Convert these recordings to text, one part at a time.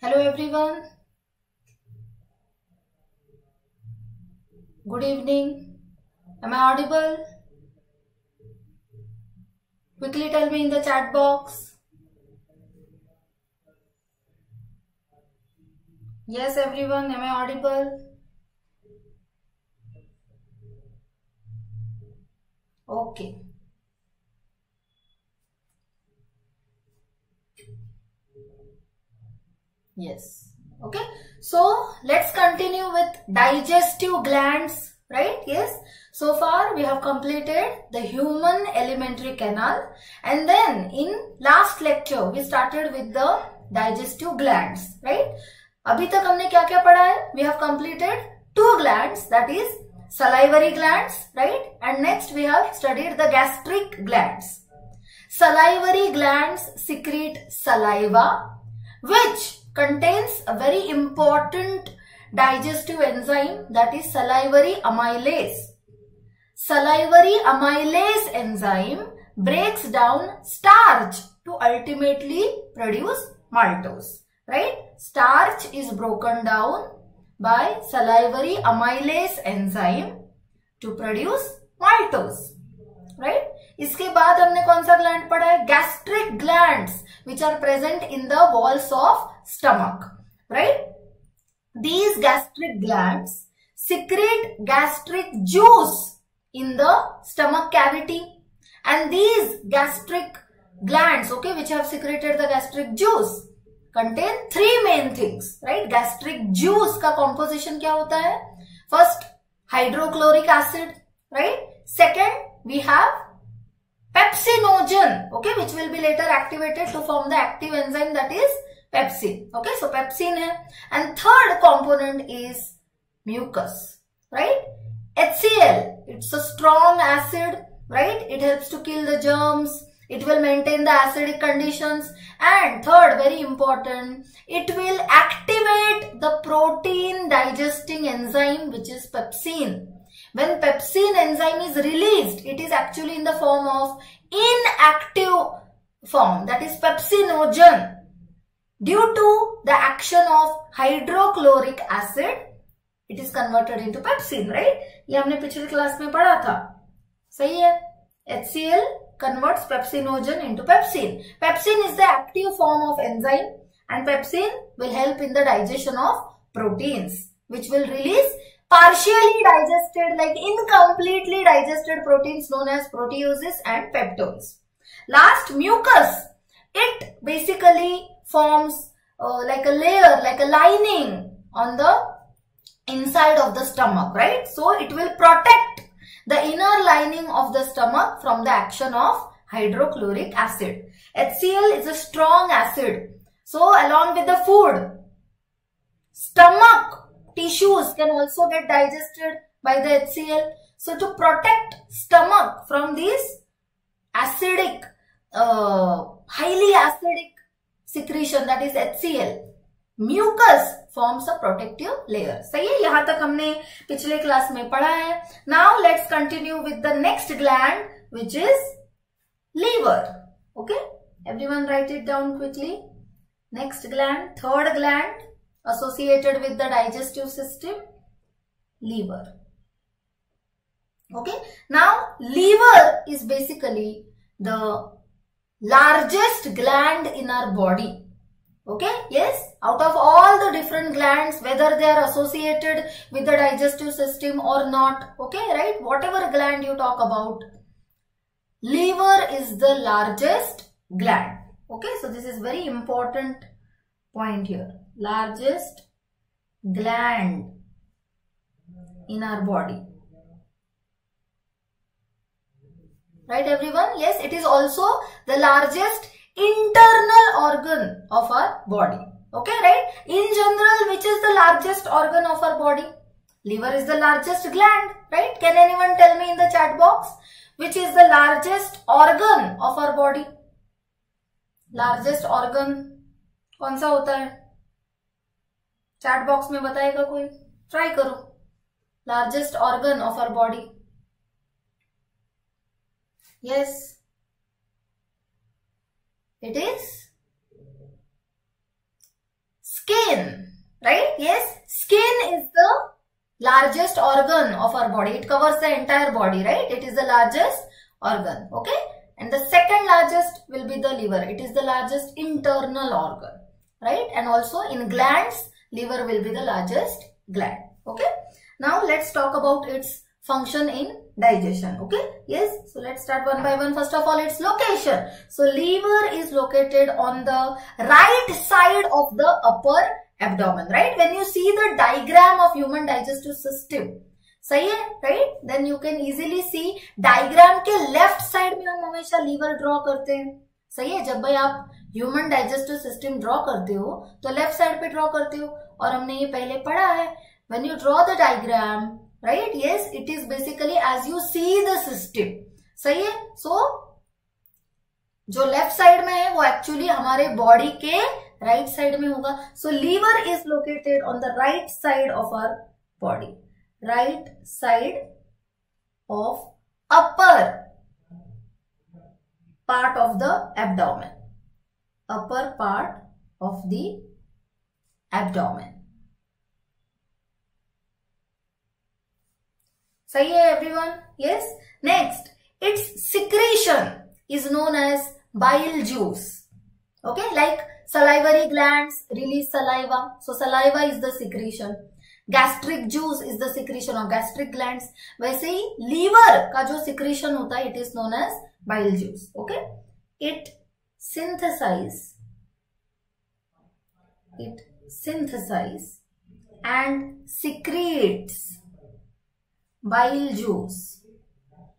Hello everyone. Good evening. Am I audible? Quickly tell me in the chat box. Yes everyone, am I audible? Okay. Yes. Okay. So let's continue with digestive glands, right? Yes. So far we have completed the human alimentary canal, and then in last lecture we started with the digestive glands, right? अभी तक हमने क्या क्या पढ़ा है? We have completed two glands, that is salivary glands, right? And next we have studied the gastric glands. Salivary glands secrete saliva, which contains a very important digestive enzyme, that is salivary amylase. Salivary amylase enzyme breaks down starch to ultimately produce maltose, right? Starch is broken down by salivary amylase enzyme to produce maltose, right? इसके बाद हमने कौन सा gland पढ़ा है? Gastric glands which are present in the walls of stomach, right? These gastric glands secrete gastric juice in the stomach cavity, and these gastric glands, okay, which have secreted the gastric juice contain three main things, right? Gastric juice का composition क्या होता है? First, hydrochloric acid, right? Second, we have pepsinogen, okay, which will be later activated to form the active enzyme, that is pepsin. Okay, so pepsin hai. And third component is mucus, right? HCl, it's a strong acid, right? It helps to kill the germs. It will maintain the acidic conditions. And third, very important, it will activate the protein digesting enzyme, which is pepsin. When pepsin enzyme is released, it is actually in the form of inactive form, that is pepsinogen. Due to the action of hydrochloric acid, it is converted into pepsin, right? ये हमने पिछले class में पढ़ा था, सही है? HCl converts pepsinogen into pepsin. Pepsin is the active form of enzyme, and pepsin will help in the digestion of proteins, which will release partially digested, like incompletely digested proteins known as proteases and peptones. Last, mucus. It basically forms like a layer, like a lining on the inside of the stomach, right? So it will protect the inner lining of the stomach from the action of hydrochloric acid. HCl is a strong acid. So along with the food, stomach tissues can also get digested by the HCl. So to protect stomach from this acidic, highly acidic secretion, that is HCl, mucus forms a protective layer. सही है? यहाँ तक हमने पिछले class में पढ़ा है. Now let's continue with the next gland, which is liver. Okay, everyone write it down quickly. Next gland, third gland associated with the digestive system, liver. Okay, now liver is basically the largest gland in our body. Okay, yes, out of all the different glands, whether they are associated with the digestive system or not, okay, right, whatever gland you talk about, liver is the largest gland. Okay, so this is very important point here. Largest gland in our body. Right everyone? Yes, it is also the largest internal organ of our body. Okay, right? In general, which is the largest organ of our body? Liver is the largest gland, right? Can anyone tell me in the chat box which is the largest organ of our body? Largest organ कौन सा होता है? Chat box में बताएगा कोई? Try करो. Largest organ of our body. Yes, it is Skin, right? Yes, skin is the largest organ of our body. It covers the entire body, right? It is the largest organ, okay? And the second largest will be the liver. It is the largest internal organ, right? And also in glands, liver will be the largest gland, okay? Now let's talk about its function in digestion, okay? Yes, so let's start one by one. First of all, its location. So liver is located on the right side of the upper abdomen, right? When you see the diagram of human digestive system, सही है, right? Then you can easily see diagram के left side में हम हमेशा liver draw करते हैं, सही है? जब भाई आप human digestive system draw करते हो तो left side पे draw करते हो, और हमने ये पहले पढ़ा है. When you draw the diagram, right? Yes, it is basically as you see the system, सही है? So जो लेफ्ट साइड में है वो एक्चुअली हमारे बॉडी के राइट साइड में होगा. So liver is located on the right side of our body, right side of upper part of the abdomen, upper part of the abdomen. सही है everyone? Yes. Next, it's secretion is known as bile juice, okay? Like salivary glands release saliva, so saliva is the secretion. Gastric juice is the secretion of gastric glands. वैसे ही liver का जो secretion होता है, it is known as bile juice, okay? It synthesize and secretes bile juice.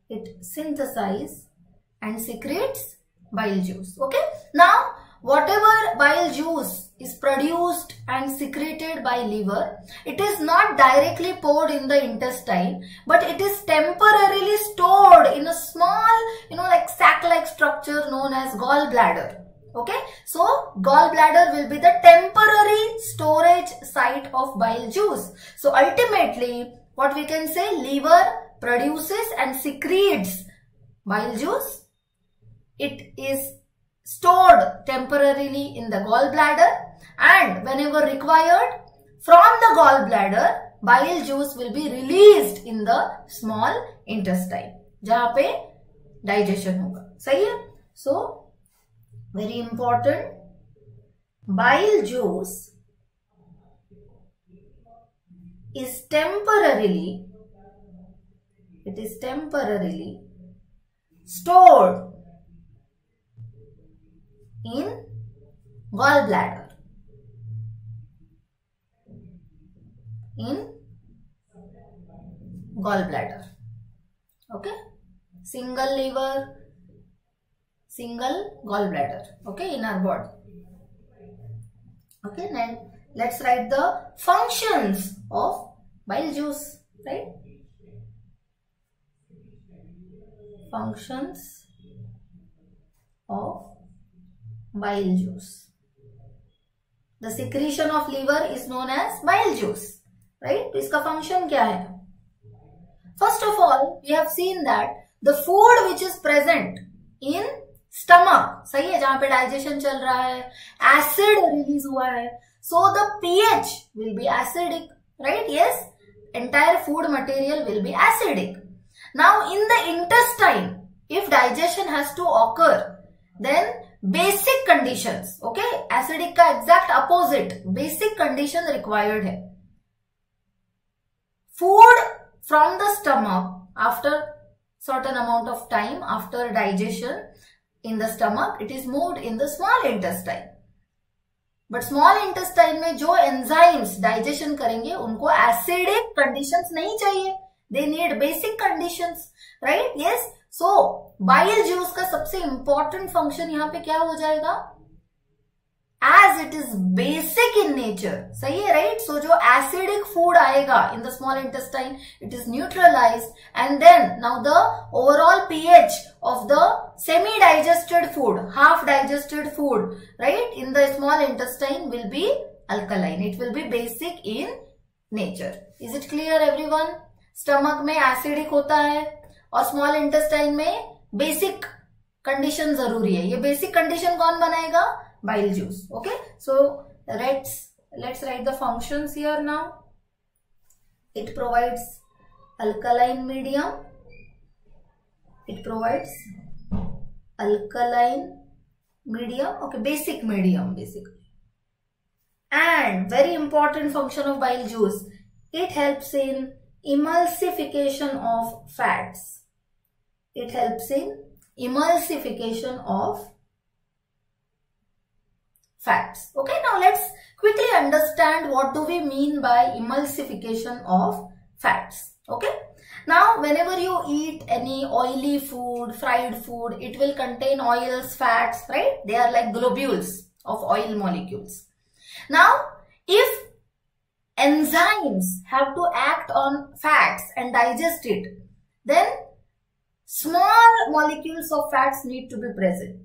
It synthesize and secretes bile juice, okay? Now whatever bile juice is produced and secreted by liver, it is not directly poured in the intestine, but it is temporarily stored in a small, like sac-like structure known as gallbladder, okay? So gallbladder will be the temporary storage site of bile juice. So ultimately what we can say, liver produces and secretes bile juice. It is stored temporarily in the gallbladder, and whenever required from the gallbladder, bile juice will be released in the small intestine, जहाँ पे digestion होगा, सही है? So very important, bile juice is temporarily stored in gallbladder. Okay? Single liver, single gallbladder, okay, in our body. Okay, then let's write the functions of bile juice, right? Functions of bile juice. The secretion of liver is known as bile juice, right? इसका function क्या है? First of all, we have seen that the food which is present in stomach, सही है, जहाँ पे digestion चल रहा है, acid release हुआ है, so the pH will be acidic, right? Yes, entire food material will be acidic. Now in the intestine, if digestion has to occur, then basic conditions, okay, acidic का exact opposite, basic condition required है. Food from the stomach after certain amount of time, after digestion in the stomach, it is moved in the small intestine. But small intestine में जो enzymes digestion करेंगे उनको acidic conditions नहीं चाहिए. They need basic conditions, right? Yes. So bile juice का सबसे important function यहाँ पे क्या हो जाएगा? As it is basic in nature, सही है, right? So जो acidic food आएगा in the small intestine, it is neutralized, and then now the overall pH of the semi-digested food, half-digested food, right, in the small intestine will be alkaline. It will be basic in nature. Is it clear, everyone? Stomach में acidic होता है और small intestine में basic condition जरूरी है. ये basic condition कौन बनाएगा? Bile juice. Okay, so let's let's write the functions here now. It provides alkaline medium. It provides alkaline medium, okay, basic medium basically. And very important function of bile juice, it helps in emulsification of fats. It helps in emulsification of fats. Okay, now let's quickly understand what do we mean by emulsification of fats. Okay, now whenever you eat any oily food, fried food, it will contain oils, fats, right? They are like globules of oil molecules. Now, if enzymes have to act on fats and digest it, then small molecules of fats need to be present,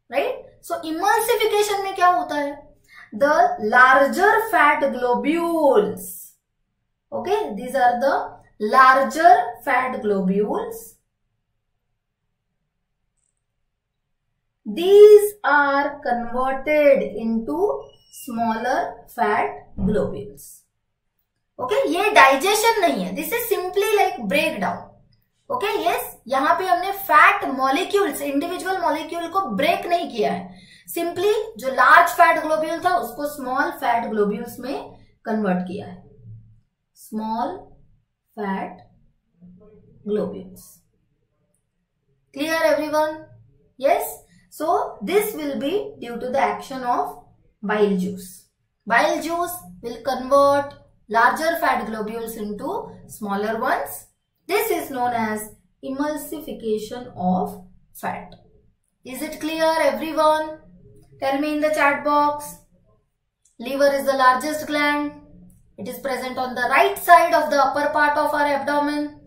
right? So emulsification में क्या होता है? The larger fat globules, okay, these are the larger fat globules. These are converted into smaller fat globules. Okay, ये digestion नहीं है. This is simply like breakdown. Okay, yes, यहाँ पे हमने फैट मॉलिक्यूल्स, इंडिविजुअल मॉलिक्यूल को break नहीं किया है. सिंपली जो लार्ज फैट ग्लोब्यूल था उसको स्मॉल फैट ग्लोब्यूल्स में कन्वर्ट किया है. Small fat globules. Clear everyone? Yes. So this will be due to the action of bile juice. Bile juice will convert larger fat globules into smaller ones. This is known as emulsification of fat. Is it clear everyone? Tell me in the chat box. Liver is the largest gland. It is present on the right side of the upper part of our abdomen.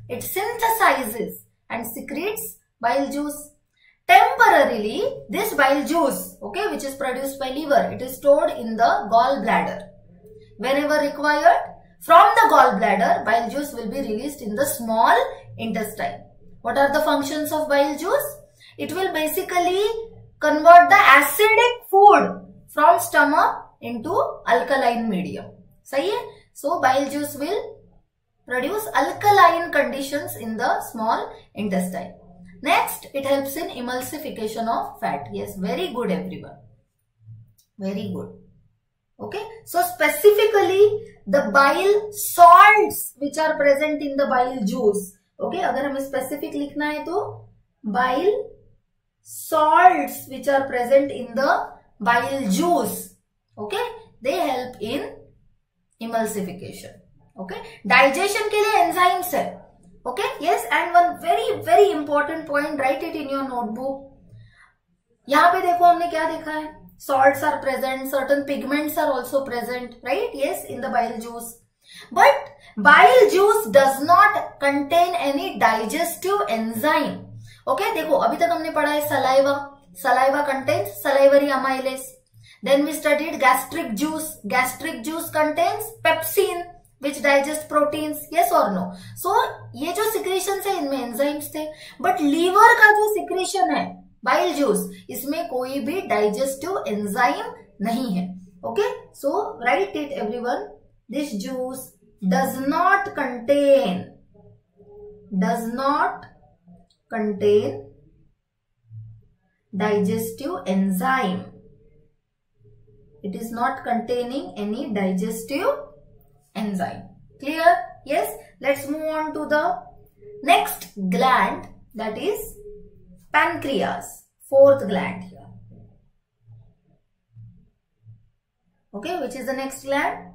It synthesizes and secretes bile juice. Temporarily, this bile juice, okay, which is produced by liver, it is stored in the gallbladder. Whenever required, from the gallbladder, bile juice will be released in the small intestine. What are the functions of bile juice? It will basically convert the acidic food from stomach into alkaline medium. सही है? So bile juice will produce alkaline conditions in the small intestine. Next, it helps in emulsification of fat. Yes, very good everyone. Very good. Okay, so specifically the bile salts which are present in the bile juice. Okay, अगर हमें specific लिखना है तो bile salts which are present in the bile juice. Okay, they help in emulsification. Okay, digestion के लिए enzymes है. Okay, yes, and one very important point, write it in your notebook. यहाँ पे देखो हमने क्या देखा है? Salts are present, certain pigments are also present, right? Yes, in the bile juice. But bile juice does not contain any digestive enzyme. Okay, देखो अभी तक हमने पढ़ा है saliva. Saliva contains salivary amylase. Then we studied gastric juice. Gastric juice contains pepsin, which digest proteins. Yes or no? So ये जो secretions है इनमें enzymes थे. But liver का जो secretion है bile juice, इसमें कोई भी digestive enzyme नहीं है. Okay, so write it everyone. This juice does not contain digestive enzyme. It is not containing any digestive enzyme. Clear? Yes. Let's move on to the next gland, that is pancreas, fourth gland here. Okay, which is the next gland?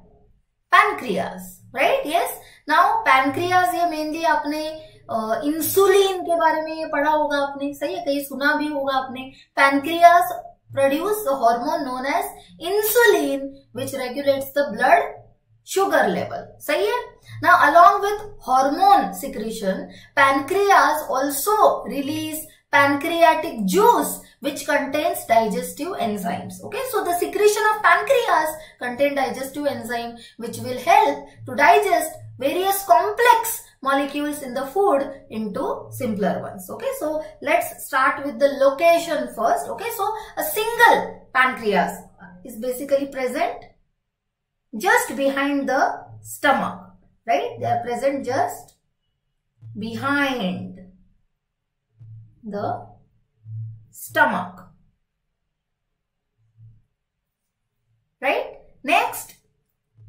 Pancreas, right? Yes. Now pancreas ये mainly आपने insulin के बारे में ये पढ़ा होगा आपने, सही है, कहीं सुना भी होगा आपने. Pancreas produce a hormone known as insulin, which regulates the blood sugar level. सही है. Now along with hormone secretion, pancreas also release pancreatic juice, which contains digestive enzymes. Okay, so the secretion of pancreas contain digestive enzyme, which will help to digest various complex molecules in the food into simpler ones. Okay, so let's start with the location first. Okay, so a single pancreas is basically present just behind the stomach, right? They are present just behind the stomach, right? Next,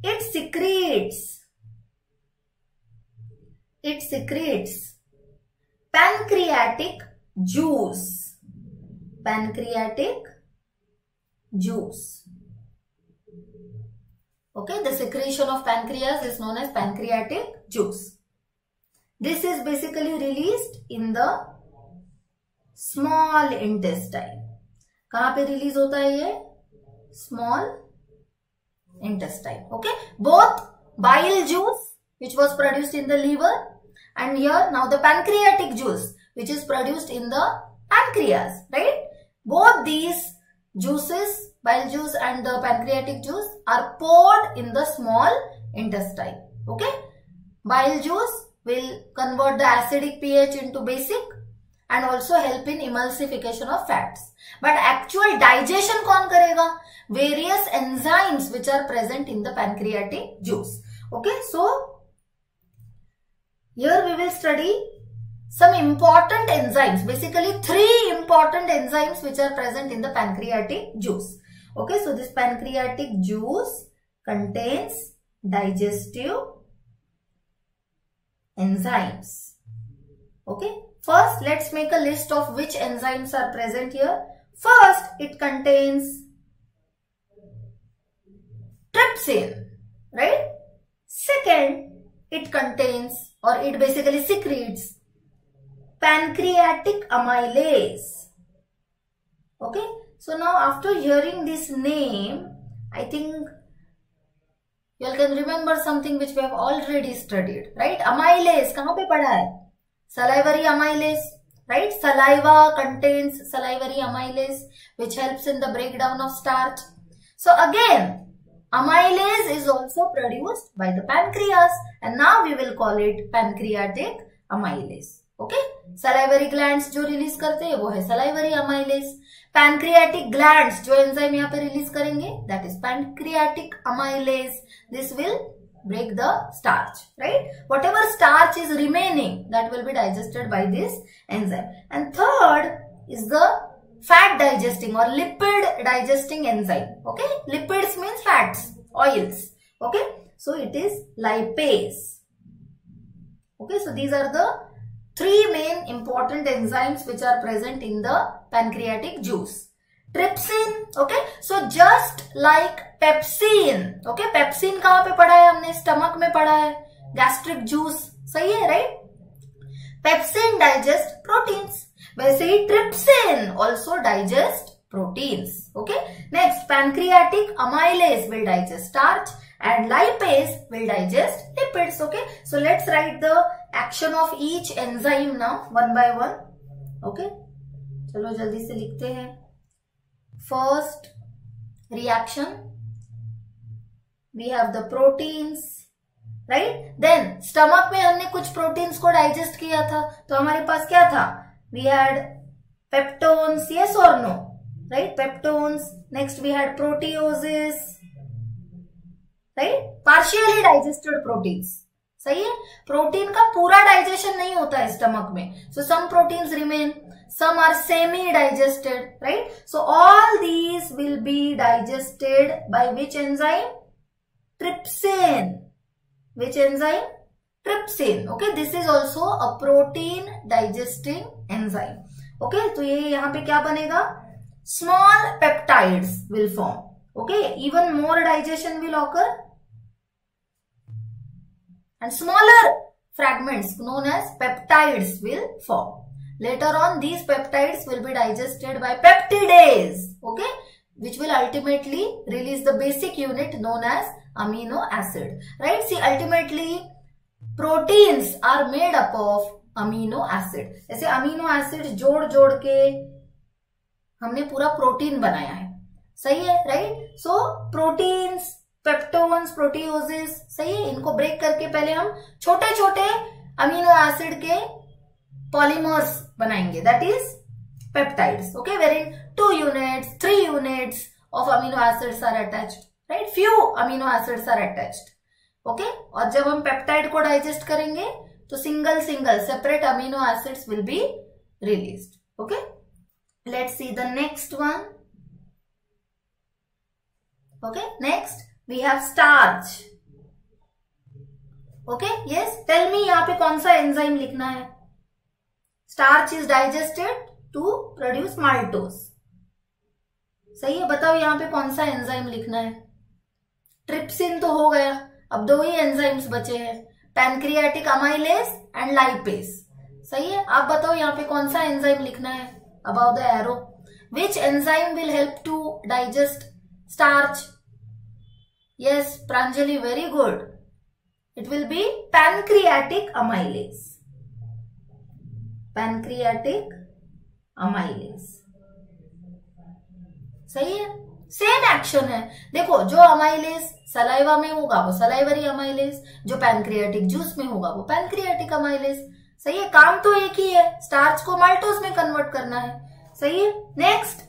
it secretes pancreatic juice. Okay, the secretion of pancreas is known as pancreatic juice. This is basically released in the small intestine. कहाँ पे release होता है ये? Small intestine. Okay, both bile juice which was produced in the liver, and here now the pancreatic juice which is produced in the pancreas, right? Both these juices, bile juice and the pancreatic juice, are poured in the small intestine. Okay, bile juice will convert the acidic pH into basic and also help in emulsification of fats. But actual digestion कौन करेगा? Various enzymes which are present in the pancreatic juice. Okay, so here we will study some important enzymes, basically 3 important enzymes which are present in the pancreatic juice. Okay, so this pancreatic juice contains digestive enzymes. Okay, first let's make a list of which enzymes are present here. First, it contains trypsin, right? Second, it contains, or it basically secretes, pancreatic amylase. Okay, so now after hearing this name, I think you all can remember something which we have already studied, right? Amylase, कहाँ पे पढ़ा है? Salivary amylase, right? Saliva contains salivary amylase which helps in the breakdown of starch. So again, amylase is also produced by the pancreas, and now we will call it pancreatic amylase. Okay, salivary glands जो release करते हैं वो है salivary amylase. Pancreatic glands जो enzyme यहाँ पे release करेंगे, that is pancreatic amylase. This will break the starch, right? Whatever starch is remaining, that will be digested by this enzyme. And third is the fat digesting or lipid digesting enzyme. Okay, lipids means fats, oils. Okay, so it is lipase. Okay, so these are the 3 main important enzymes which are present in the pancreatic juice. Trypsin, okay, so just like pepsin, okay, pepsin कहाँ पे पढ़ा है हमने? Stomach में पढ़ा है, gastric juice, सही है, राइट? पेप्सिन डाइजेस्ट प्रोटीन्स, वैसे ही trypsin also digest proteins. Okay, next pancreatic amylase will digest starch and lipase will digest lipids. Okay, so let's write the action of each enzyme now one by one. Okay, चलो जल्दी से लिखते हैं. First reaction, we have the proteins, right? Then stomach में हमने कुछ proteins को digest किया था, तो हमारे पास क्या था? We had peptones, yes or no? Right? Peptones. Next we had proteoses, right? Partially digested proteins. सही है? प्रोटीन का पूरा डाइजेशन नहीं होता है स्टमक में. So some proteins remain. Some are semi-digested, right? So all these will be digested by which enzyme? Trypsin. Which enzyme? Trypsin. Okay, this is also a protein digesting enzyme. Okay, तो ये यहाँ पे क्या बनेगा? Small peptides will form. Okay, even more digestion will occur, and smaller fragments known as peptides will form. Later on, these peptides will be digested by peptidase, okay, which will ultimately release the basic unit known as amino acid, right? See, ultimately, proteins are made up of amino acid. ऐसे amino acid जोड़ के हमने पूरा protein बनाया है, सही है, right? So, proteins, peptones, proteoses, सही है, इनको ब्रेक करके पहले हम छोटे छोटे अमीनो एसिड के polymers बनाएंगे, that is peptides, okay, wherein 2 units, 3 units of amino acids are attached, right, few amino acids are attached, okay. और जब हम पेप्टाइड को डाइजेस्ट करेंगे तो single single separate amino acids will be released, okay. Let's see the next one, okay. Next we have starch, okay, yes, tell me यहाँ पे कौन सा एंजाइम लिखना है। Starch is digested to produce maltose, सही है, बताओ यहाँ पे कौन सा एंजाइम लिखना है। ट्रिप्सिन तो हो गया, अब दो ही एंजाइम्स बचे हैं, पैनक्रियाटिक अमाइलेज एंड लाइपेज, सही है। आप बताओ यहाँ पे कौन सा एंजाइम लिखना है about the arrow. Which enzyme will help to digest starch? Yes Pranjali, very good, it will be pancreatic amylase, pancreatic amylase, सही है, सेम एक्शन है। देखो जो अमाइलेज सलाइवा में होगा वो सलाइवरी अमाइलेज, जो पैनक्रियाटिक जूस में होगा वो पैनक्रियाटिक अमाइलेज, सही है, काम तो एक ही है, स्टार्च को माल्टोज में कन्वर्ट करना है, सही है। नेक्स्ट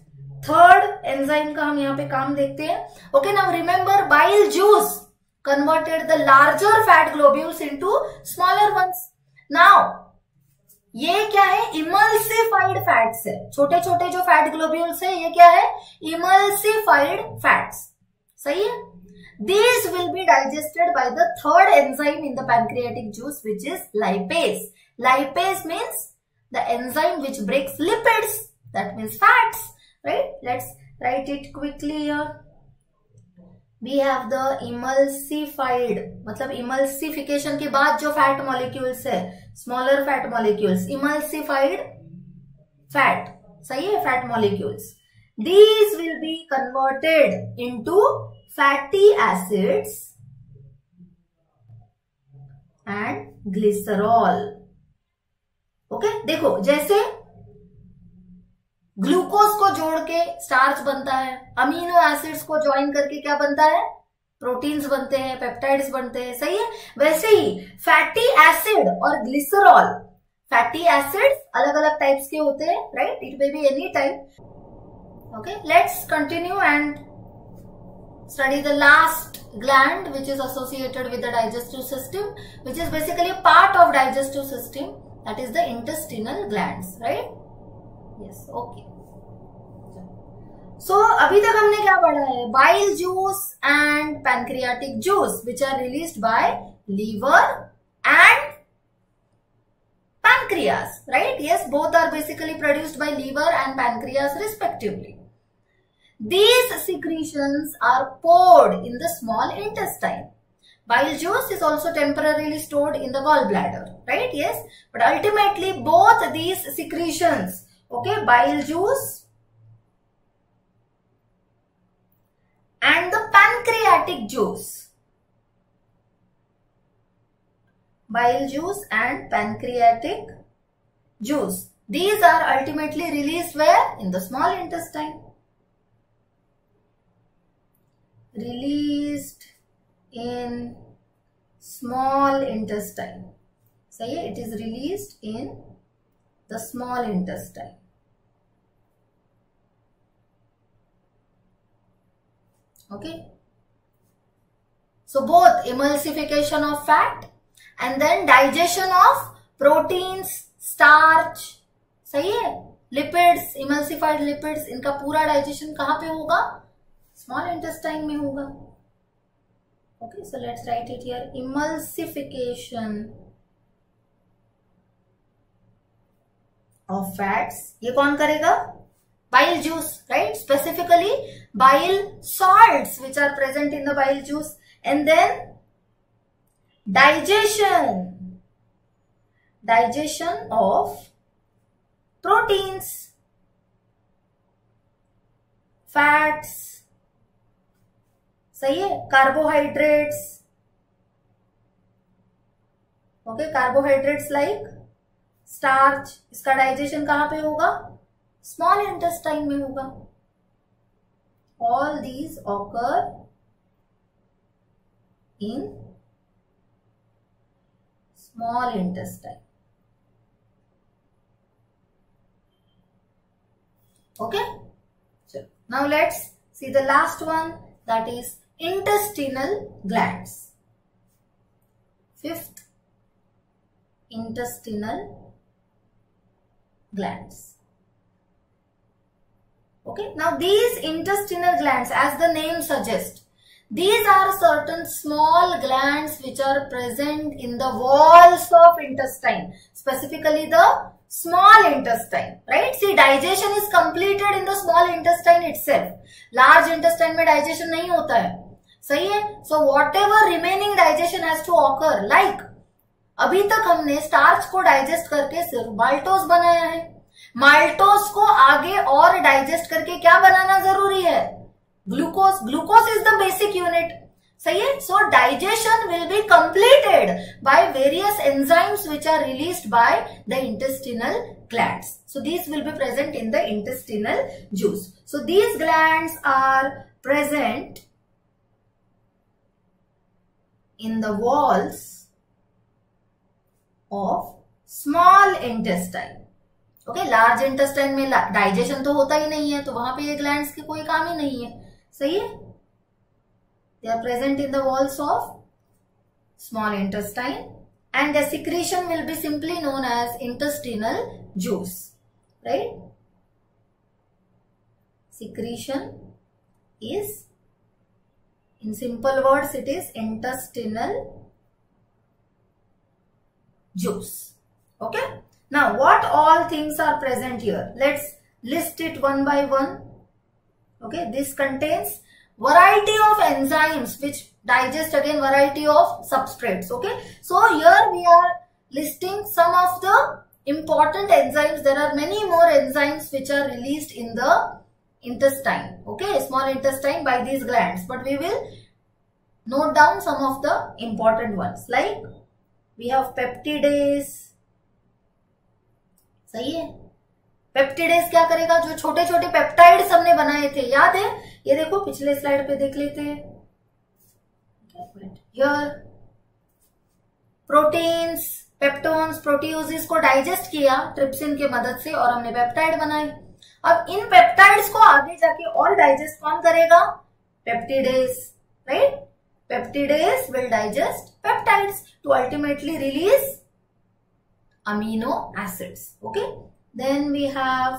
थर्ड एंजाइम का हम यहाँ पे काम देखते हैं, okay. Now remember bile juice converted the larger fat globules into smaller ones. Now, ये क्या है, emulsified fats है, छोटे छोटे जो फैट ग्लोब्यूल्स है ये क्या है, emulsified fats, सही है। These will be digested by the third enzyme in the pancreatic juice, which is lipase. Lipase means the enzyme which breaks lipids, that means fats, right? Let's write it quickly here. We have the emulsified, मतलब emulsification के बाद जो fat molecules है, smaller fat molecules, emulsified fat, सही है, fat molecules. These will be converted into fatty acids and glycerol, okay. देखो जैसे glucose को जोड़ के स्टार्च बनता है, अमीनो एसिड्स को ज्वाइन करके क्या बनता है, प्रोटीन्स बनते हैं, पेप्टाइड्स बनते हैं, सही है। वैसे ही फैटी एसिड और ग्लिसरॉल, फैटी एसिड्स अलग अलग टाइप्स के होते हैं, right, it may be any type, okay. Let's continue and study the last gland which is associated with the digestive system, which is basically part of digestive system, that is the intestinal glands, right, yes, okay. So अभी तक हमने क्या पढ़ा है, bile juice and pancreatic juice which are released by liver and pancreas, right? Yes, both are basically produced by liver and pancreas respectively. These secretions are poured in the small intestine. Bile juice is also temporarily stored in the gallbladder, right? Yes, but ultimately both these secretions, okay, bile juice and the pancreatic juice, bile juice and pancreatic juice, these are ultimately released where? In the small intestine. Released in small intestine. सही है, it is released in the small intestine. Okay. So both emulsification of fat and then digestion of proteins, starch, सही है, lipids, emulsified lipids, इनका पूरा digestion कहाँ पे होगा? Small intestine में होगा. Okay, so let's write it here. Emulsification of fats. ये कौन करेगा? Bile juice, right? Specifically bile salts which are present in the bile juice, and then digestion of proteins, fats, सही है, carbohydrates, okay, carbohydrates like starch, इसका digestion कहाँ पे होगा? Small intestine में होगा. All these occur in small intestine. Okay. So now let's see the last one, that is intestinal glands. Fifth, intestinal glands. Okay, now these intestinal glands, as the name suggests, these are certain small glands which are present in the walls of intestine, specifically the small intestine, right? See, digestion is completed in the small intestine itself. Large intestine में digestion नहीं होता है, सही है? So whatever remaining digestion has to occur, like अभी तक हमने starch को डाइजेस्ट करके सिर्फ माल्टोज बनाया है, माल्टोज को आगे और डाइजेस्ट करके क्या बनाना जरूरी है? Glucose. Glucose is the basic unit, सही है? So digestion will be completed by various enzymes which are released by the intestinal glands. So these will be present in the intestinal juice. So these glands are present in the walls of small intestine. Okay, large intestine में digestion तो होता ही नहीं है, तो वहां पे ये glands की कोई काम ही नहीं है, सही है? They are present in the walls of small intestine and the secretion will be simply known as intestinal juice, right? Secretion is, in simple words, it is intestinal juice. Okay. Now, what all things are present here? Let's list it one by one. Okay. This contains variety of enzymes which digest again variety of substrates. Okay. So, here we are listing some of the important enzymes. There are many more enzymes which are released in the intestine, okay, small intestine by these glands, but we will note down some of the important ones. Like we have peptidase, सही है? Peptidase क्या करेगा? जो छोटे छोटे peptides हमने बनाए थे, याद है? ये देखो, पिछले स्लाइड पे देख लेते हैं. Here प्रोटीन्स, पेप्टोन्स, प्रोटियोसिस को डाइजेस्ट किया ट्रिप्सिन के मदद से और हमने पेप्टाइड बनाए. अब इन पेप्टाइड्स को आगे जाके और डाइजेस्ट कौन करेगा? Peptidase, right? Peptidase will digest peptides to ultimately release amino acids. Okay, then we have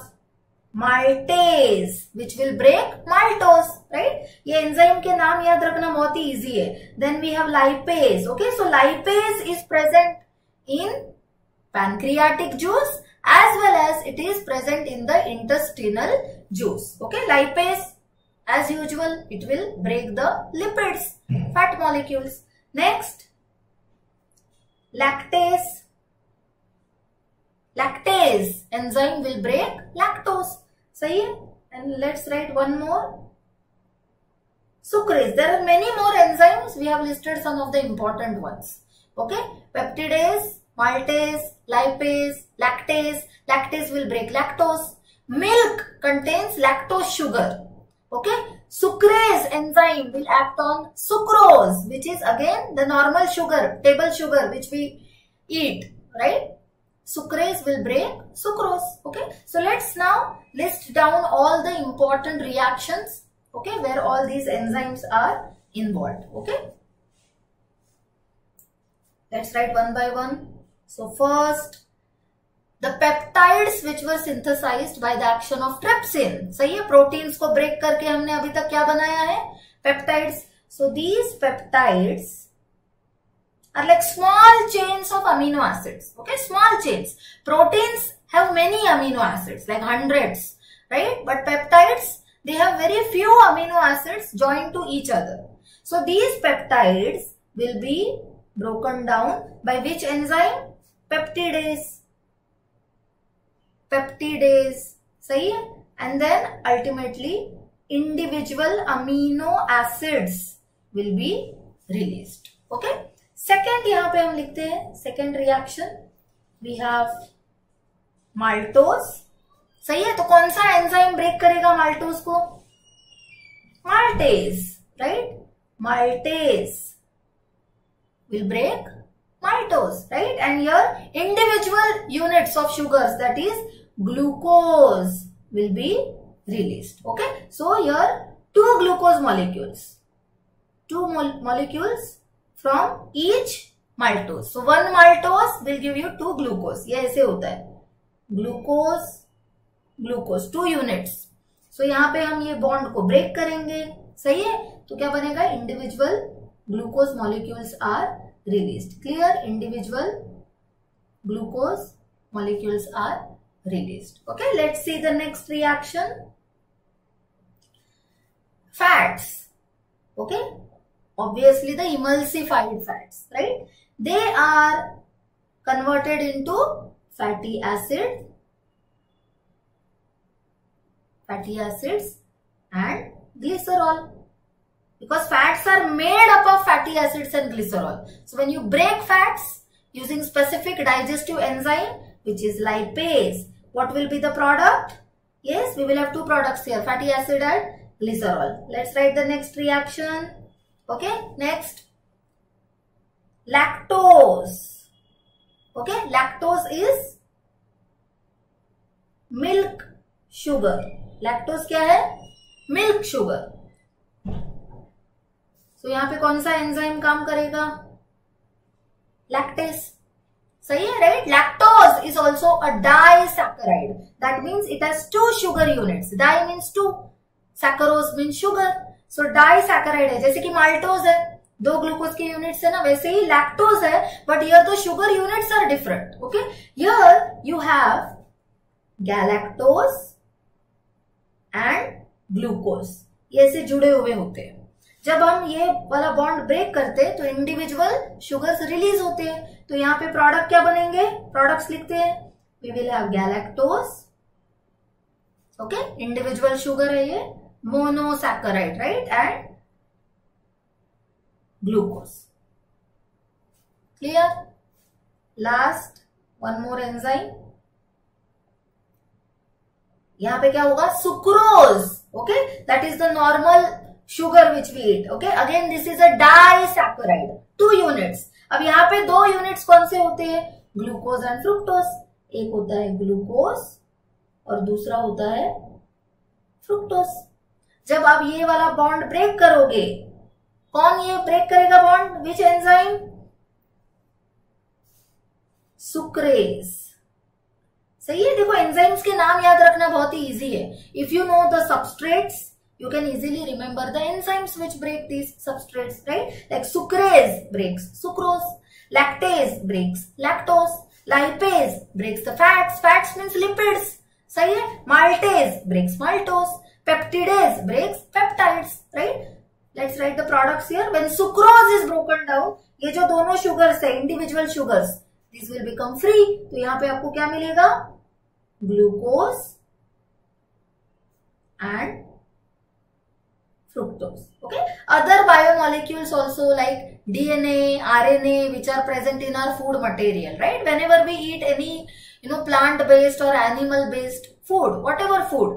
maltase which will break maltose, right? ये एंजाइम के नाम याद रखना बहुत ही इजी है. Then we have lipase. Okay, so lipase is present in pancreatic juice as well as it is present in the intestinal juice. Okay, lipase as usual, it will break the lipids, fat molecules. Next, lactase. Lactase enzyme will break lactose. सही है? And let's write one more. Sucrase. There are many more enzymes. We have listed some of the important ones. Okay, peptidase, maltase, lipase, lactase. Lactase will break lactose. Milk contains lactose sugar. Okay. Sucrase enzyme will act on sucrose, which is again the normal sugar, table sugar, which we eat, right? Sucrase will break sucrose. Okay. So let's now list down all the important reactions, okay, where all these enzymes are involved. Okay. Let's write one by one. So first, the peptides which were synthesized by the action of trypsin. सही है? Proteins को break करके हमने अभी तक क्या बनाया है? Peptides. So these peptides are like small chains of amino acids. Okay, small chains. Proteins have many amino acids, like hundreds, right? But peptides, they have very few amino acids joined to each other. So these peptides will be broken down by which enzyme? Peptidase. Peptidase, सही है? And then ultimately individual amino acids will be released. Okay? Second यहाँ पे हम लिखते हैं second reaction. We have maltose. सही है? तो कौन सा एंजाइम ब्रेक करेगा maltose को? Maltase, right? Maltase will break maltose, right? And here individual units of sugars, that is glucose, will be released. Okay, so here two glucose molecules, 2 molecules from each maltose. So 1 maltose will give you 2 glucose. ये ऐसे होता है, glucose glucose 2 units. सो यहाँ पे हम ये bond को break करेंगे, सही है. तो क्या बनेगा, individual glucose molecules are released. Clear, individual glucose molecules are released. Okay, let's see the next reaction. Fats. Okay, obviously the emulsified fats, right? They are converted into fatty acids and glycerol, because fats are made up of fatty acids and glycerol. So when you break fats using specific digestive enzyme, which is lipase, what will be the product? Yes, we will have 2 products here, fatty acid and glycerol. Let's write the next reaction. Okay, next, lactose. Okay, lactose is milk sugar. Lactose क्या है, milk sugar. So यहाँ पे कौन सा enzyme काम करेगा, lactase. सही है, right. Lactose is also a disaccharide. That means it has 2 sugar units. Di means 2, saccharose means sugar. So disaccharide है, जैसे कि माल्टोज है, 2 ग्लूकोज के यूनिट्स है ना, वैसे ही लैक्टोज है, but here the sugar units are different. Okay, here you have galactose and glucose, ये ऐसे जुड़े हुए होते हैं. जब हम ये वाला बॉन्ड ब्रेक करते हैं तो इंडिविजुअल शुगर्स रिलीज होते हैं. तो यहाँ पे प्रोडक्ट क्या बनेंगे, प्रोडक्ट्स लिखते हैं. We will have galactose. Okay, individual sugar है ये, monosaccharide, right, and glucose. Clear. Last, one more enzyme. यहाँ पे क्या होगा, sucrose. Okay, that is the normal sugar which we eat. Okay, again this is a disaccharide, 2 units. अब यहाँ पे 2 units कौन से होते हैं, ग्लूकोज एंड फ्रुक्टोज. एक होता है ग्लूकोज और दूसरा होता है फ्रुक्टोज. जब आप ये वाला बॉन्ड ब्रेक करोगे, कौन ये ब्रेक करेगा बॉन्ड, विच एंजाइम, सुक्रेज. सही है. देखो, एंजाइम्स के नाम याद रखना बहुत ही इजी है. If you know the substrates, you can easily remember the enzymes which break these substrates, right? Like sucrase breaks sucrose, lactase breaks lactose, lipase breaks the fats. Fats means lipids. सही है. Maltase breaks maltose, peptidase breaks peptides, right? Let's write the products here. When sucrose is broken down, ये जो दोनों sugars है, individual sugars, these will become free. तो यहाँ पे आपको क्या मिलेगा, glucose and fructose. Okay, other biomolecules also like DNA, RNA, which are present in our food material, right? Whenever we eat any, plant based or animal based food, whatever food,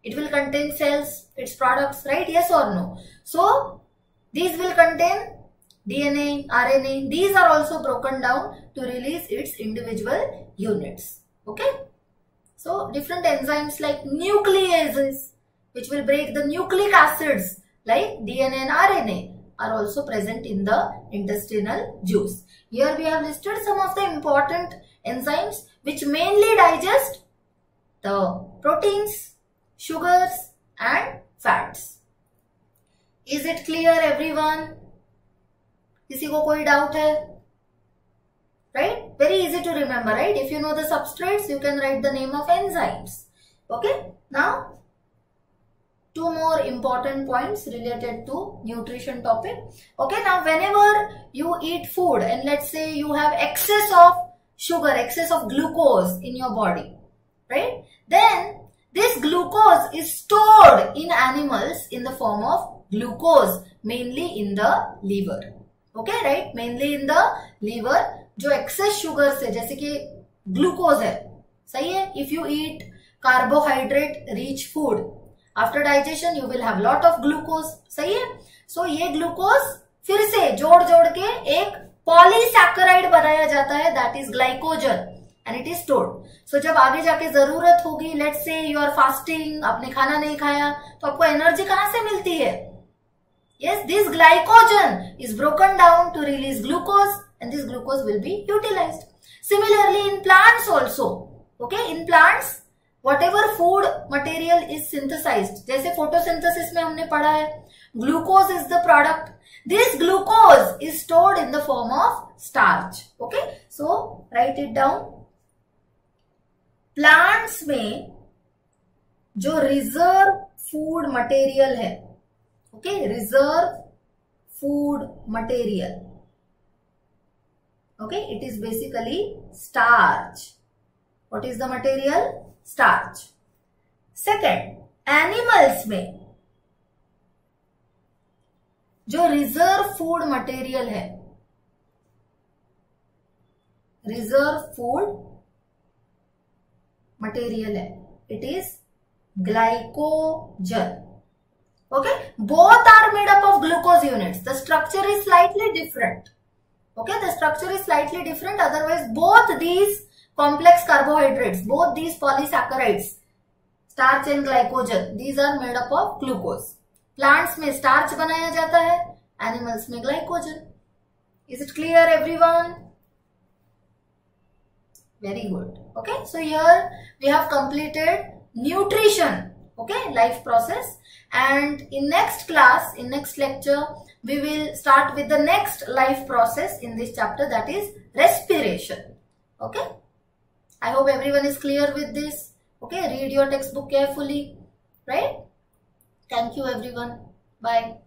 it will contain cells, its products, right? Yes or no? So these will contain DNA, RNA. These are also broken down to release its individual units. Okay, so different enzymes like nucleases, which will break the nucleic acids like DNA and RNA, are also present in the intestinal juice. Here we have listed some of the important enzymes which mainly digest the proteins, sugars and fats. Is it clear everyone? किसी को कोई doubt है? Right? Very easy to remember, right? If you know the substrates, you can write the name of enzymes. Okay? Now, 2 more important points related to nutrition topic. Okay, now whenever you eat food and let's say you have excess of sugar, excess of glucose in your body, right? Then this glucose is stored in animals in the form of glucose, mainly in the liver. Okay, right? Mainly in the liver. जो excess sugar है, जैसे कि glucose है, सही है. If you eat carbohydrate rich food, after digestion you will have lot of glucose. सही है. सो ये ग्लूकोज फिर से जोड़ जोड़ के एक पॉलीसैकेराइड बनाया जाता है, that is glycogen, and it is stored. So जब आगे जाके जरूरत होगी, let's say you are fasting, आपने खाना नहीं खाया, तो आपको एनर्जी कहां से मिलती है, Yes, this glycogen is broken down to release glucose and this glucose will be utilized. Similarly, in plants also, okay, in plants, whatever food material is synthesized, जैसे photosynthesis में हमने पढ़ा है, glucose is the product. This glucose is stored in the form of starch. Okay, so write it down. Plants में जो reserve food material है, okay, reserve food material, okay, it is basically starch. What is the material? Starch. Second, animals में जो reserve food material है, reserve food material है, it is glycogen. Okay, both are made up of glucose units. The structure is slightly different. Okay, the structure is slightly different. Otherwise, both these complex carbohydrates, both these polysaccharides, starch and glycogen, these are made up of glucose. Plants में starch बनाया जाता है, animals में glycogen. Is it clear, everyone? Very good. Okay, so here we have completed nutrition. Okay, life process, and in next class, in next lecture, we will start with the next life process in this chapter, that is respiration. Okay, I hope everyone is clear with this. Okay, read your textbook carefully, right? Thank you everyone. Bye.